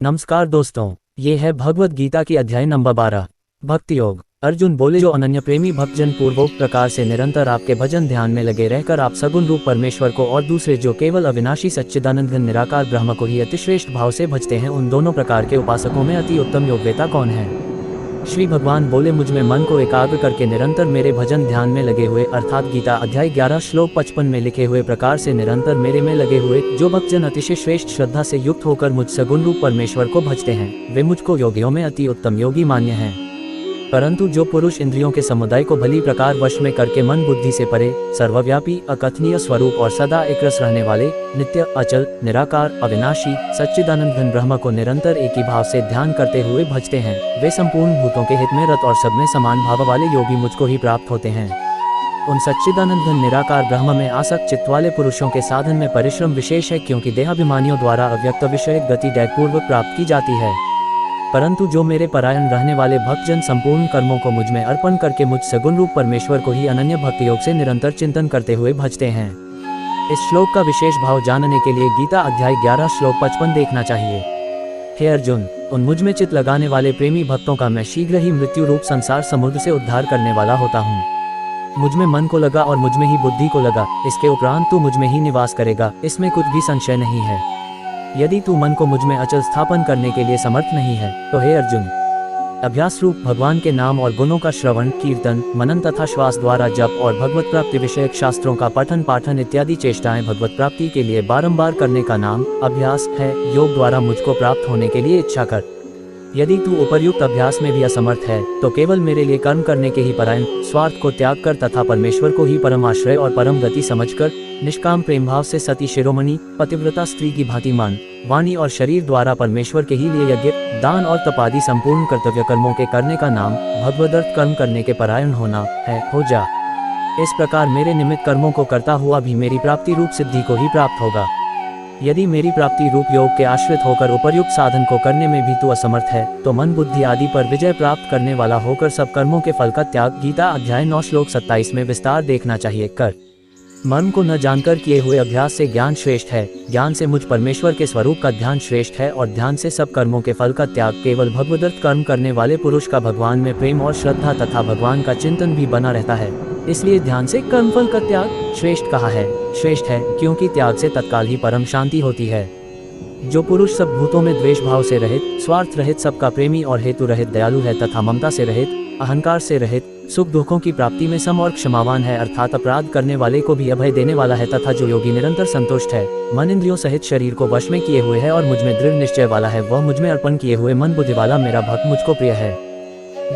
नमस्कार दोस्तों, ये है भगवत गीता की अध्याय नंबर 12 भक्ति योग। अर्जुन बोले, जो अनन्य प्रेमी भक्तजन पूर्वोक्त प्रकार से निरंतर आपके भजन ध्यान में लगे रहकर आप सगुण रूप परमेश्वर को और दूसरे जो केवल अविनाशी सच्चिदानंद घन निराकार ब्रह्म को ही अतिश्रेष्ठ भाव से भजते हैं, उन दोनों प्रकार के उपासकों में अति उत्तम योग्यता कौन है। श्री भगवान बोले, मुझ में मन को एकाग्र करके निरंतर मेरे भजन ध्यान में लगे हुए, अर्थात गीता अध्याय 11 श्लोक 55 में लिखे हुए प्रकार से निरंतर मेरे में लगे हुए जो भक्तजन अतिशय श्रेष्ठ श्रद्धा से युक्त होकर मुझ सगुण रूप परमेश्वर को भजते हैं, वे मुझको योगियों में अति उत्तम योगी मान्य हैं। परंतु जो पुरुष इंद्रियों के समुदाय को भली प्रकार वश में करके मन बुद्धि से परे सर्वव्यापी अकथनीय स्वरूप और सदा एक रस रहने वाले नित्य अचल निराकार अविनाशी सच्चिदानंद घन ब्रह्म को निरंतर एक ही भाव से ध्यान करते हुए भजते हैं, वे संपूर्ण भूतों के हित में रत और सब में समान भाव वाले योगी मुझको ही प्राप्त होते हैं। उन सच्चिदानंद घन निराकार ब्रह्म में आसक्त चित्त वाले पुरुषों के साधन में परिश्रम विशेष है, क्योंकि देहाभिमानियों द्वारा अव्यक्त विषय गति दैपूर्वक प्राप्त की जाती है। परंतु जो मेरे परायण रहने वाले भक्तजन संपूर्ण कर्मों को मुझ में अर्पण करके मुझ सगुण रूप परमेश्वर को ही अनन्य भक्ति योग से निरंतर चिंतन करते हुए भजते हैं। इस श्लोक का विशेष भाव जानने के लिए गीता अध्याय 11 श्लोक 55 देखना चाहिए। हे अर्जुन, उन मुझ में चित्त लगाने वाले प्रेमी भक्तों का मैं शीघ्र ही मृत्यु रूप संसार समुद्र से उद्धार करने वाला होता हूँ। मुझ में मन को लगा और मुझ में ही बुद्धि को लगा, इसके उपरांत तू मुझ में ही निवास करेगा, इसमें कुछ भी संशय नहीं है। यदि तू मन को मुझ में अचल स्थापन करने के लिए समर्थ नहीं है, तो हे अर्जुन, अभ्यास रूप भगवान के नाम और गुणों का श्रवण कीर्तन मनन तथा श्वास द्वारा जप और भगवत प्राप्ति विषयक शास्त्रों का पठन पाठन इत्यादि चेष्टाएं भगवत प्राप्ति के लिए बारंबार करने का नाम अभ्यास है। योग द्वारा मुझको प्राप्त होने के लिए इच्छा कर। यदि तू उपर्युक्त अभ्यास में भी असमर्थ है, तो केवल मेरे लिए कर्म करने के ही परायण स्वार्थ को त्याग कर तथा परमेश्वर को ही परम आश्रय और परम गति समझकर निष्काम प्रेम भाव से सती शिरोमणि पतिव्रता स्त्री की भांति मान वाणी और शरीर द्वारा परमेश्वर के ही लिए यज्ञ दान और तपादि संपूर्ण कर्तव्य कर्मों के करने का नाम भगवदर्थ कर्म करने के परायण होना है, हो जा। इस प्रकार मेरे निमित्त कर्मों को करता हुआ भी मेरी प्राप्ति रूप सिद्धि को ही प्राप्त होगा। यदि मेरी प्राप्ति रूप योग के आश्रित होकर उपर्युक्त साधन को करने में भी तू असमर्थ है, तो मन बुद्धि आदि पर विजय प्राप्त करने वाला होकर सब कर्मों के फल का त्याग गीता अध्याय 9 श्लोक 27 में विस्तार देखना चाहिए कर। मन को न जानकर किए हुए अभ्यास से ज्ञान श्रेष्ठ है, ज्ञान से मुझ परमेश्वर के स्वरूप का ध्यान श्रेष्ठ है, और ध्यान से सब कर्मों के फल का त्याग केवल भगवदर्थ कर्म करने वाले पुरुष का भगवान में प्रेम और श्रद्धा तथा भगवान का चिंतन भी बना रहता है। इसलिए ध्यान से कर्मफल का त्याग श्रेष्ठ कहा है। श्रेष्ठ है क्योंकि त्याग से तत्काल ही परम शांति होती है। जो पुरुष सब भूतों में द्वेष भाव से रहित, स्वार्थ रहित, सबका प्रेमी और हेतु रहित दयालु है तथा ममता से रहित, अहंकार से रहित, सुख दुखों की प्राप्ति में सम और क्षमावान है, अर्थात अपराध करने वाले को भी अभय देने वाला है, तथा जो योगी निरंतर संतुष्ट है, मन इंद्रियों सहित शरीर को वश में किए हुए है और मुझ में दृढ़ निश्चय वाला है, वह मुझ में अर्पण किए हुए मन बुद्धि वाला मेरा भक्त मुझको प्रिय है।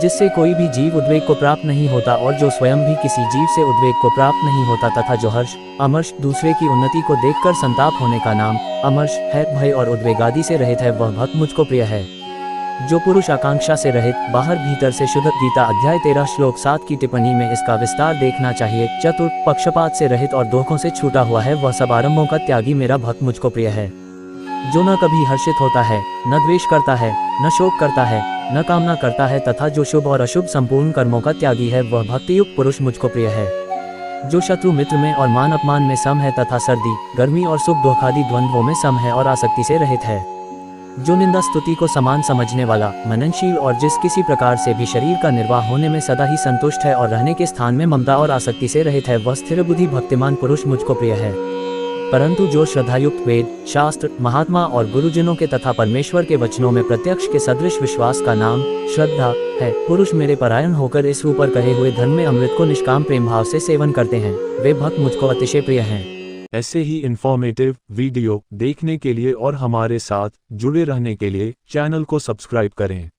जिससे कोई भी जीव उद्वेग को प्राप्त नहीं होता और जो स्वयं भी किसी जीव से उद्वेग को प्राप्त नहीं होता, तथा जो हर्ष अमर्ष दूसरे की उन्नति को देखकर संताप होने का नाम अमर्ष है, भय और उद्वेग आदि से रहित है, वह भक्त मुझको प्रिय है। जो पुरुष आकांक्षा से रहित बाहर भीतर से शुद्ध गीता अध्याय 13 श्लोक 7 की टिप्पणी में इसका विस्तार देखना चाहिए। चतुर पक्षपात से रहित और दोषों से छूटा हुआ है, वह सब आरंभों का त्यागी मेरा भक्त मुझको प्रिय है। जो न कभी हर्षित होता है, न द्वेष करता है, न शोक करता है, न कामना करता है, तथा जो शुभ और अशुभ संपूर्ण कर्मों का त्यागी है, वह भक्तियुक्त पुरुष मुझको प्रिय है। जो शत्रु मित्र में और मान अपमान में सम है तथा सर्दी गर्मी और सुख दुख आदि द्वंद्वों में सम है और आसक्ति से रहित है। जो निंदा स्तुति को समान समझने वाला, मननशील और जिस किसी प्रकार से भी शरीर का निर्वाह होने में सदा ही संतुष्ट है और रहने के स्थान में ममता और आसक्ति से रहित है, वह स्थिर बुद्धि भक्तिमान पुरुष मुझको प्रिय है। परंतु जो श्रद्धायुक्त वेद शास्त्र महात्मा और गुरुजनों के तथा परमेश्वर के वचनों में प्रत्यक्ष के सदृश विश्वास का नाम श्रद्धा है, पुरुष मेरे परायण होकर इस ऊपर कहे हुए धर्म में अमृत को निष्काम प्रेम भाव से सेवन करते हैं, वे भक्त मुझको अतिशय प्रिय हैं। ऐसे ही इंफॉर्मेटिव वीडियो देखने के लिए और हमारे साथ जुड़े रहने के लिए चैनल को सब्सक्राइब करें।